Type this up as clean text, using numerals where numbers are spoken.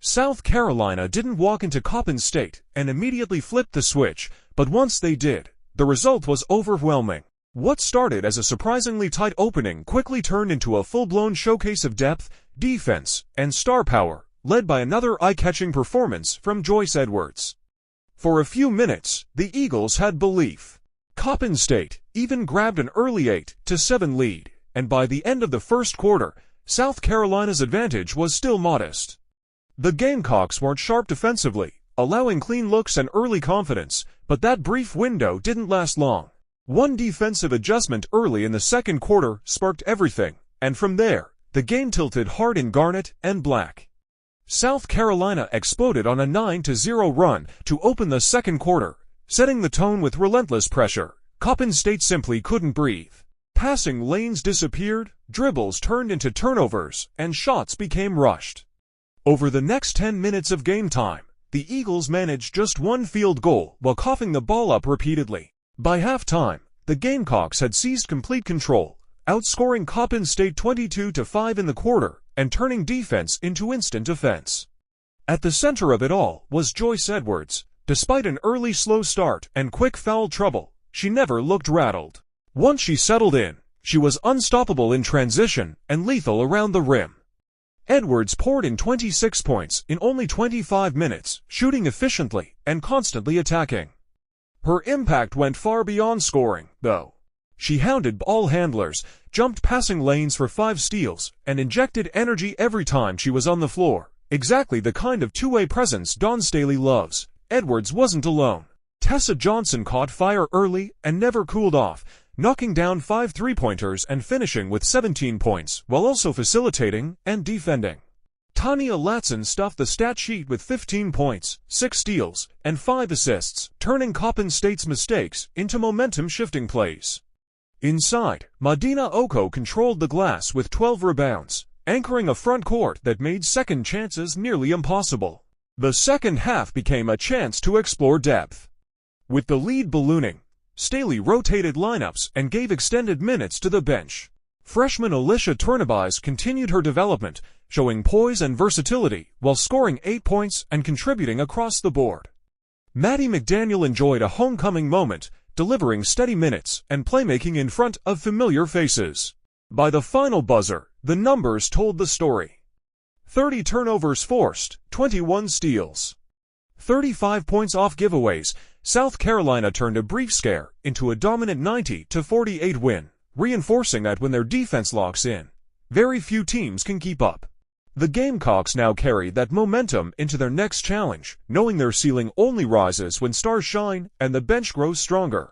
South Carolina didn't walk into Coppin State and immediately flipped the switch, but once they did, the result was overwhelming. What started as a surprisingly tight opening quickly turned into a full-blown showcase of depth, defense, and star power, led by another eye-catching performance from Joyce Edwards. For a few minutes, the Eagles had belief. Coppin State even grabbed an early 8-7 lead, and by the end of the first quarter, South Carolina's advantage was still modest. The Gamecocks weren't sharp defensively, allowing clean looks and early confidence, but that brief window didn't last long. One defensive adjustment early in the second quarter sparked everything, and from there, the game tilted hard in garnet and black. South Carolina exploded on a 9-0 run to open the second quarter, setting the tone with relentless pressure. Coppin State simply couldn't breathe. Passing lanes disappeared, dribbles turned into turnovers, and shots became rushed. Over the next 10 minutes of game time, the Eagles managed just one field goal while coughing the ball up repeatedly. By halftime, the Gamecocks had seized complete control, outscoring Coppin State 22-5 in the quarter and turning defense into instant offense. At the center of it all was Joyce Edwards. Despite an early slow start and quick foul trouble, she never looked rattled. Once she settled in, she was unstoppable in transition and lethal around the rim. Edwards poured in 26 points in only 25 minutes, shooting efficiently and constantly attacking. Her impact went far beyond scoring, though. She hounded ball handlers, jumped passing lanes for 5 steals, and injected energy every time she was on the floor. Exactly the kind of two-way presence Dawn Staley loves. Edwards wasn't alone. Tessa Johnson caught fire early and never cooled off, knocking down 5 three-pointers and finishing with 17 points, while also facilitating and defending. Tanya Latson stuffed the stat sheet with 15 points, 6 steals, and 5 assists, turning Coppin State's mistakes into momentum-shifting plays. Inside, Madina Oko controlled the glass with 12 rebounds, anchoring a front court that made second chances nearly impossible. The second half became a chance to explore depth. With the lead ballooning, Staley rotated lineups and gave extended minutes to the bench. Freshman Alicia Turnabais continued her development, showing poise and versatility while scoring 8 points and contributing across the board. Maddie McDaniel enjoyed a homecoming moment, delivering steady minutes and playmaking in front of familiar faces. By the final buzzer, the numbers told the story. 30 turnovers forced, 21 steals. 35 points off giveaways, South Carolina turned a brief scare into a dominant 90-48 win, reinforcing that when their defense locks in, very few teams can keep up. The Gamecocks now carry that momentum into their next challenge, knowing their ceiling only rises when stars shine and the bench grows stronger.